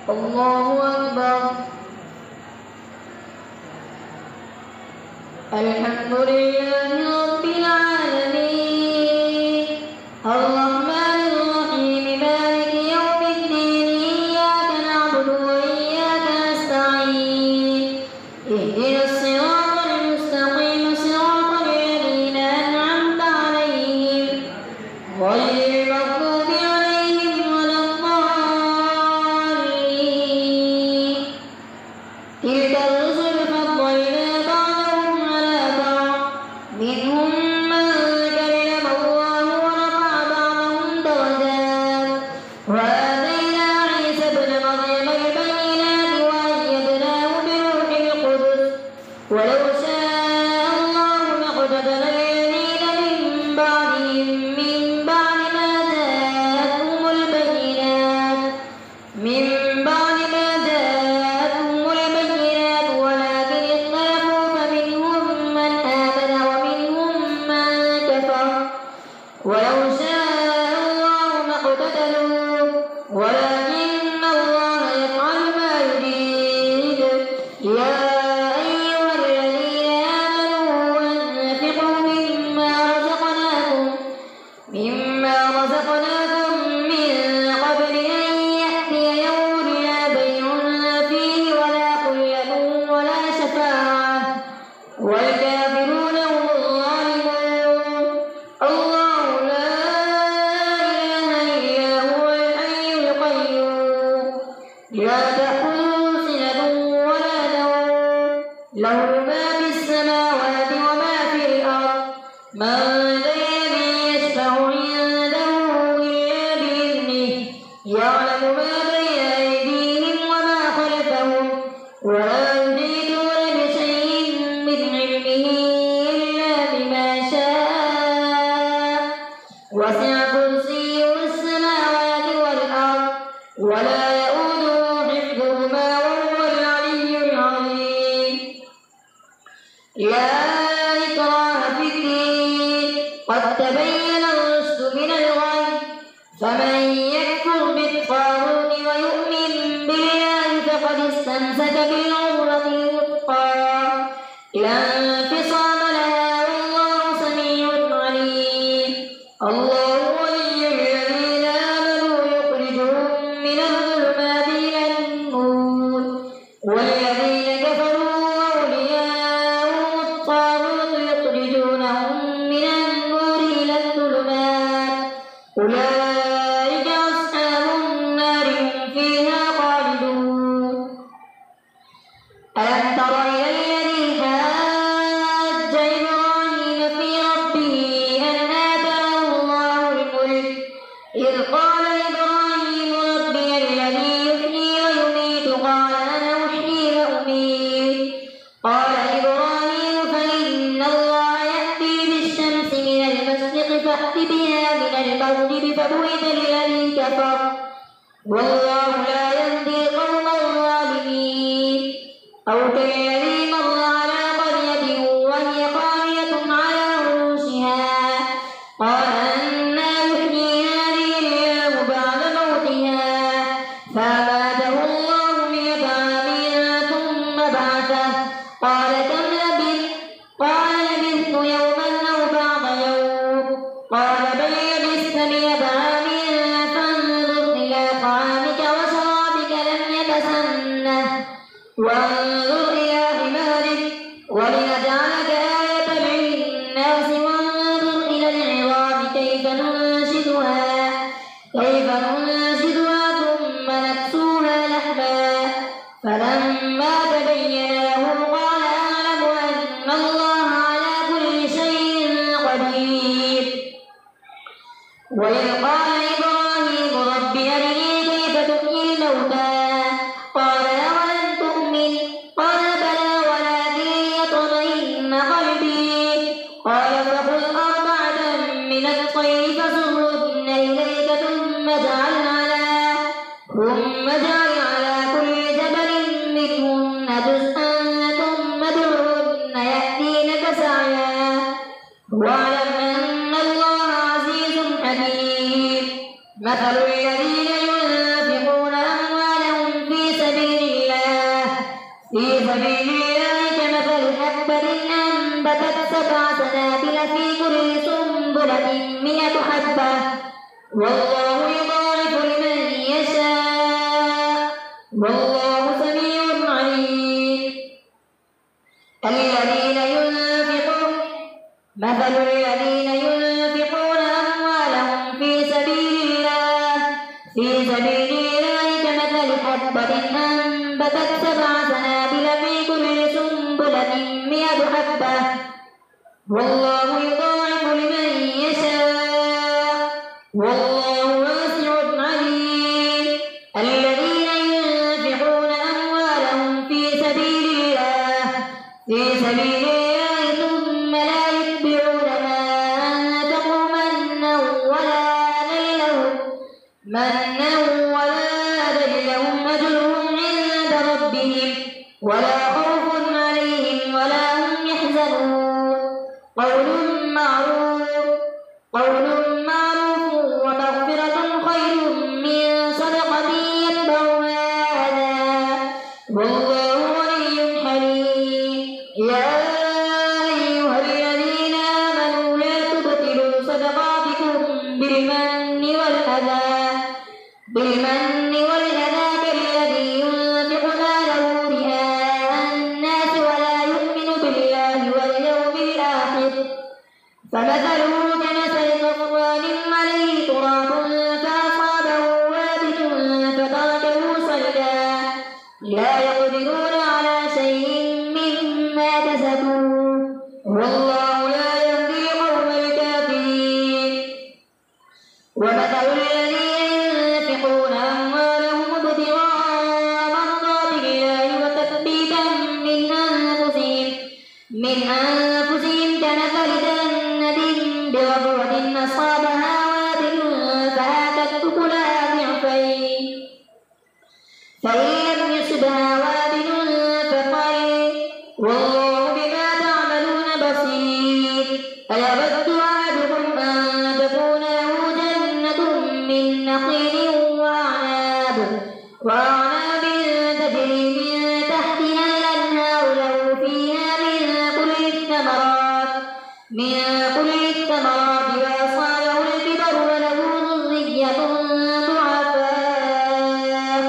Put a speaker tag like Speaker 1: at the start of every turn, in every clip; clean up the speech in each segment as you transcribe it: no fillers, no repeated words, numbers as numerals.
Speaker 1: الله أكبر. الحمد لله رب العالمين الرحمن الرحيم مالك يوم الدين إياك نعبد وإياك نستعين اهدنا الصراط المستقيم صراط الذين أنعمت عليهم غير المغضوب عليهم ولا الضالين. تلك الرسل فضلنا بعضهم على بعض منهم من كلم الله ورفع بعضهم درجات وآتينا عيسى ابن مريم البينات وأيدناه بروح القدس ولو شاء الله ما اقتتل الذين من بعدهم من بعد ما جاءتهم البينات ولكن اختلفوا فمنهم من آمن ومنهم من كفر ولو شاء الله ما اقتتلوا ولكن الله يفعل ما يريد. يا أيها الذين آمنوا أنفقوا مما رزقناكم من قبل أن يأتي يوم لا بيع فيه ولا خلة ولا شفاعة والكافرون هم الظالمون. الله لا إله إلا هو الحي القيوم لا تأخذه سنة ولا نوم له ما في السماوات وما في الأرض من ذا الذي يشفع عنده إلا بإذنه يعلم ما بين أيديهم وما خلفهم ولا يحيطون بشيء من علمه إلا بما شاء وسع كرسيه السماوات والأرض ولا يؤوده حفظهما وهو العلي العظيم. لا إكراه في الدين قد تبين الرشد من الغي فمن يكفر بالطاغوت ويؤمن بالله فقد استمسك بالعروة الوثقى لا انفصام لها والله سميع عليم. الله ولي الذين آمنوا يخرجهم من الظلمات إلى النور والذين كفروا أولياءهم الطاغوت يخرجونهم من النور إلى الظلمات أولئك أصحاب النار هم فيها خالدون. ألم تر إلى الذي حاج إبراهيم في ربه أن آتاه الله الملك إذ قال إبراهيم ربي الذي يحيي ويميت قال أنا أحيي وأميت قال إبراهيم فإن الله يأتي بالشمس من المشرق فأت بها من المغرب فبهت الذي كفر والله لا يهدي القوم الظالمين. أو كالذي مر على قرية وهي خاوية على عروشها قال أنى يحيي هذه الله بعد موتها فأماته الله 100 عام ثم بعثه قال كم لبثت قال لبثت يوما أو بعض يوم قال بل لبثت 100 عام فانظر إلى طعامك وشرابك لم يتسنه وانظر إلى حمارك ولنجعلك آية للناس وانظر إلى العظام كيف ننشدها ثم نكسوها لحما فلما تبين له قال أعلم أن الله على كل شيء قدير. وإذ قال إبراهيم رب أرني كيف تحيي الموتى قال أولم تؤمن قال بلى ولكن ليطمئن قلبي قال فخذ 4 من الطير فصرهن إليك ثم اجعل على كل جبل منهن جزءا ثم ادعهن يأتينك سعيا واعلم أن الله عزيز حكيم. مثل الذين ينفقون أموالهم في في سبيل الله كمثل حبة أنبتت 7 سنابل في كل سنبلة 100 حبة والله يضاعف لمن يشاء والله سميع عليم. مثل الذين ينفقون أموالهم في سبيل الله كمثل حبة أنبتت 7 سنابل في كل سنبلة 100 حبة والله يضاعف لمن يشاء والله واسع عليم. الذين ينفقون أموالهم في سبيل الله ثم لا يتبعون ما أنفقوا منا ولا أذى لهم أجرهم عند ربهم ولا خوف عليهم ولا هم يحزنون. قول معروف ومغفرة خير من صدقة يتبعها أذى والله غني حليم. يا أيها الذين آمنوا لا تبطلوا صدقاتكم بالمن والأذى كالذي ينفق ماله رئاء الناس ولا يؤمن بالله واليوم الآخر فمثله كمثل صفوان عليه تراب فأصابه وابل فتركه صلدا لا يقدرون على شيء مما كسبوا والله لا يهدي القوم الكافرين. ومثل الذين ينفقون أموالهم ابتغاء مرضات الله وتثبيتا من أنفسهم كمثل جنة بربوة أصابها وابل فآتت أكلها ضعفين فإن لم يصبها وابل فطير والله بما تعملون بصير. أيود أحدكم أن تكون له جنة من نخيل وأعناب تجري من تحتها الأنهار له فيها من كل الثمرات وأصابه الكبر وله ذرية ضعفاء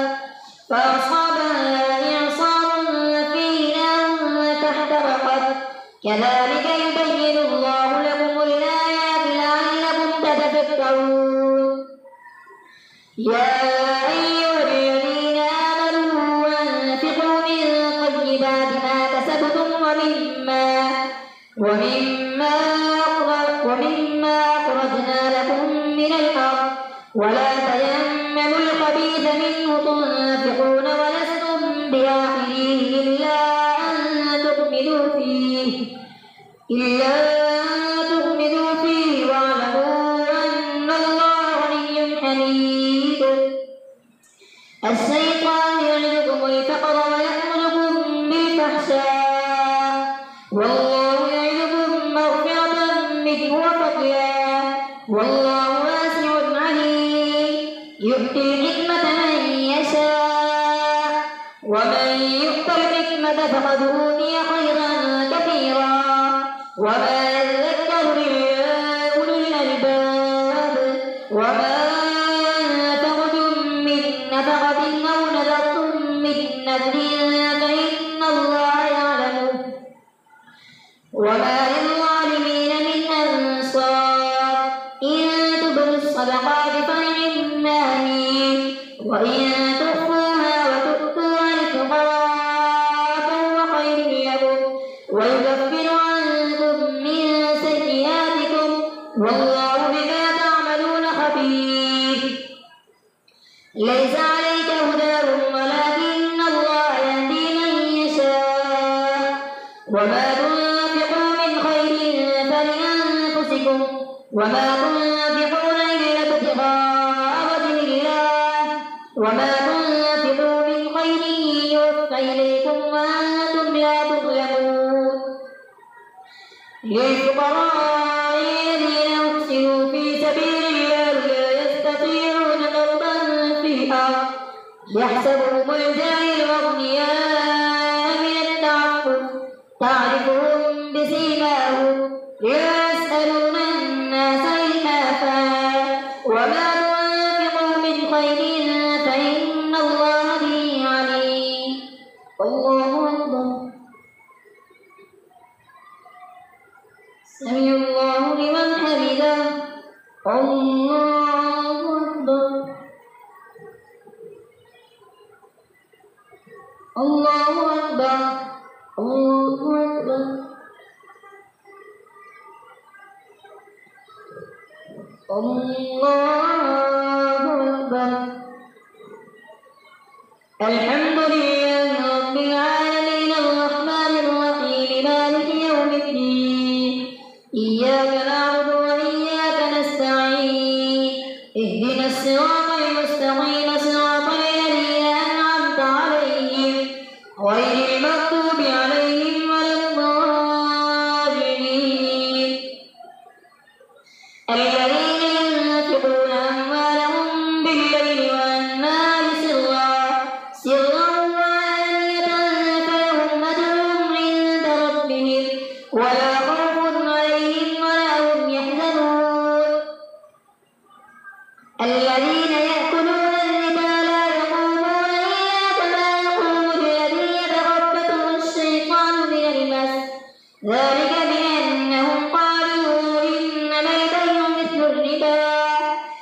Speaker 1: فأصابها إعصار فيه نار فاحترقت كذلك يبين الله لكم الآيات لعلكم تتفكرون. يا أيها الذين آمنوا أنفقوا من طيبات ما كسبتم ومما أخرجنا لكم من الأرض ولا تيمموا الخبيث منه تنفقون ولستم بآخذيه إلا أن تغمضوا فيه واعلموا أن الله غني حميد. الشيطان يعدكم الفقر ويأمركم بالفحشاء والله يعدكم مغفرة منه وفضلا والله واسع عليم. يؤتي الحكمة من يشاء ومن يؤت الحكمة فقد أوتي خيرا كثيرا وما يذكر إلا أولو الألباب. وما أنفقتم من نفقة أو نذرتم من نذر فإن الله يعلمه وما للظالمين من أنصار. إن تبدوا الصدقات فنعما هي وإن تخفوها وتؤتوها الفقراء فهو خير لكم ويكفر عنكم من سيئاتكم والله بما تعملون خبير. ليس عليك هداهم ولكن الله يهدي من يشاء وما تنفقوا من خير فلأنفسكم وما تنفقون إلا ابتغاء وجه الله وما تنفقوا من خير يوفى إليكم وأنتم لا تظلمون. للفقراء الذين أحسنوا في سبيل الله لا يستطيعون ضربا في الأرض يحسبهم الجاهل أغنياء تعرفهم بسيماهم يسألون الناس إلحافا وما تنفقوا من خير فإن الله به عليم. الله أكبر. سمع الله لمن حمده. الله أكبر. الله أكبر. الله أكبر. الله أكبر. الحمد لله رب العالمين الرحمن الرحيم مالك يوم الدين إياك نعبد وإياك نستعين اهدنا الصراط المستقيم صراط الذين أنعمت عليهم غير المغضوب عليهم ولا الضالين. الذين ينفقون أموالهم بالليل والنهار سرا وعلانية فلهم أجرهم عند ربهم ولا خوف عليهم ولا هم يحزنون. الذين يأكلون الربا لا يقومون إلا كما يقوم الذي يتخبطه الشيطان من المس ذلك بأنهم قالوا إنما البيع مثل الربا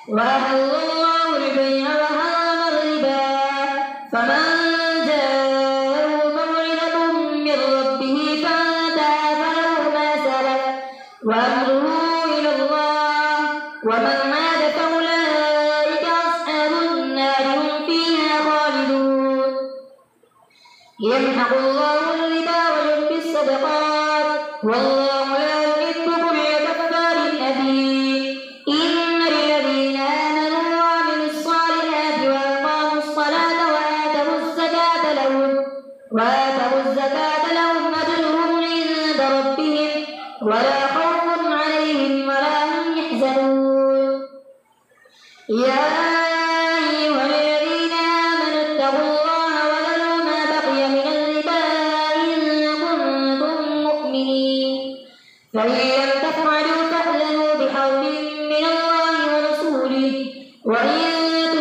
Speaker 1: وأحل الله البيع وحرم الربا فمن جاءه موعظة من ربه فانتهى فله ما سلف وأمره إلى الله ومن عاد فأولئك أصحاب النار هم فيها خالدون. يمحق الله الربا ويربي الصدقات والله لا يحب كل كفار أثيم. إن الذين آمنوا وعملوا الصالحات وأقاموا الصلاة وآتوا الزكاة لهم أجرهم عند ربهم ولا خوف عليهم ولا هم يحزنون. يا أيها الذين آمنوا اتقوا الله وذروا ما بقي من الربا إن كنتم مؤمنين فإن لم تفعلوا فأذنوا بحرب من الله ورسوله وإن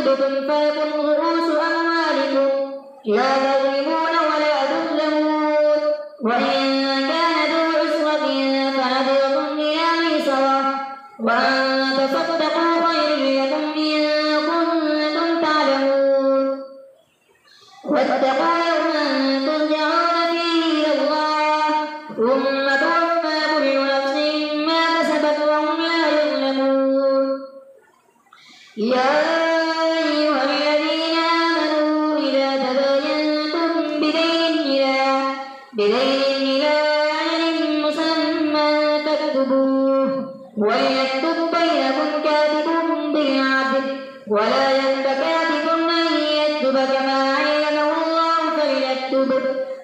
Speaker 1: تبتم فلكم رؤوس أموالكم لا تظلمون ولا تظلمون وإن كان ذو عسرة فنظرة إلى ميسرة وأن تصدقوا خير لكم إن كنتم تعلمون. واتقوا يوما ترجعون فيه إلى الله ثم توفى كل نفس ما كسبت وهم لا يظلمون. يا أيها الذين آمنوا إذا تداينتم بدين إلى أجل مسمى فاكتبوه وليكتب بينكم كاتب بالعدل ولا يأب كاتب أن يكتب كما علمه الله فليكتب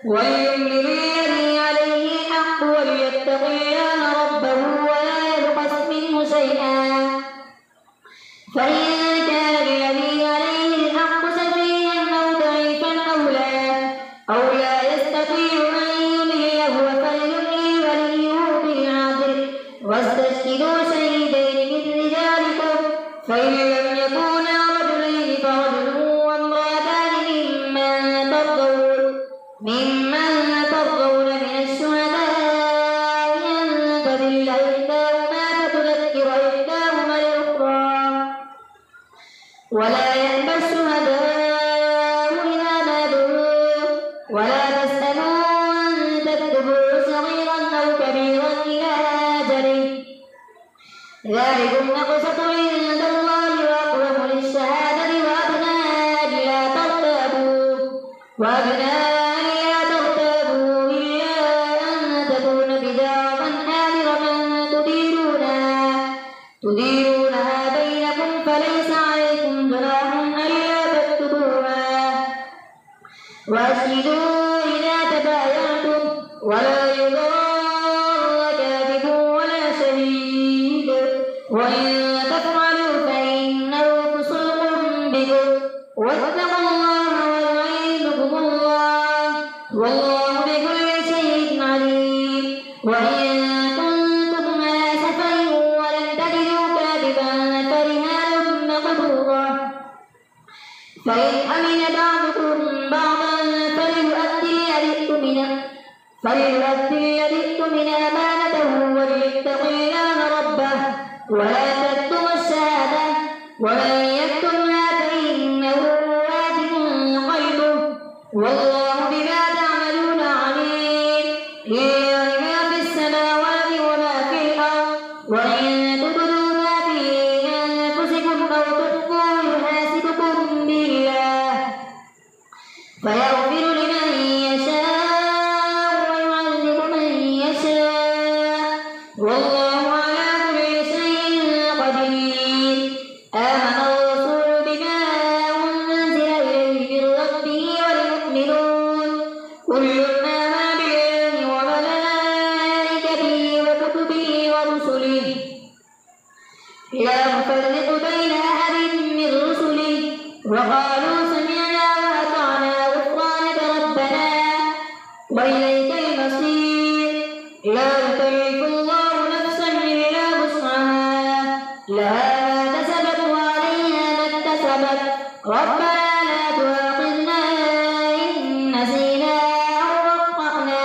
Speaker 1: وليملل الذي عليه الحق وليتق الله ربه ولا يبخس منه شيئا فإن كان الذي عليه الحق سفيها أو ضعيفا أو لا يستطيع أن يمله فليملل وليه بالعدل واستشهدوا شهيدين من رجالكم فإن لم يكونا رجلين فرجل وامرأتان ممن ترضون من الشهداء أن تضل إحداهما فتذكر إحداهما الأخرى ولا يأبى الشهداء إذا ما دعوا ولا تسأموا أن تكتبوا صغيرا أو كبيرا إلى أجله ذلكم أقسط عند الله وأقوم للشهادة وأدنى ألا ترتابوا إلا أن تكون تجارة حاضرة تديرونها بينكم فليس عليكم جناح ألا تكتبوها وأشهدوا إذا تبايعتم ولا يضار كاتب ولا شهيد وإن تفعلوا فإنه فسوق بكم واتقوا الله ويعظكم الله والله بكل شيء عليم. أمن بعضكم بعضا فليؤدي الذي اؤتمن أمانته وليتق الله ربه ولا تكتم الشهادة ومن يكتمها فإنه آثم قلبه والله بما تعملون عليم. لله ما في السماوات وما في الأرض وإن تبدوا ما في أنفسكم أو تخفوه يحاسبكم بالله فيغفر لمن يشاء ويعذب من يشاء والله على كل شيء قدير. آمن الرسول بما أنزل إليه من ربه والمؤمنون كل آمن بالله وملائكته وكتبه ورسله لا نفرق بين أحد من رسله وقالوا سمعنا وأطعنا غفرانك ربنا وإليك المصير. لا يكلف الله نفسا إلا وسعها لها ما كسبت وعليها ما اكتسبت ربنا لا تؤاخذنا إن نسينا أو أخطأنا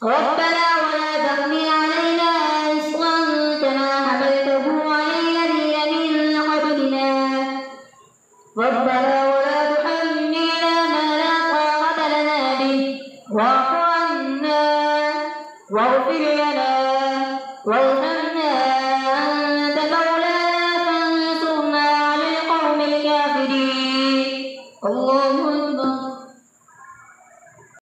Speaker 1: ربنا ولا تحمل علينا إصرا كما حملته على الذين من قبلنا ربنا ولا تحملنا ما لا طاقة لنا به واعف عنا واغفر لنا وارحمنا أنت مولانا فانصرنا على القوم الكافرين. الله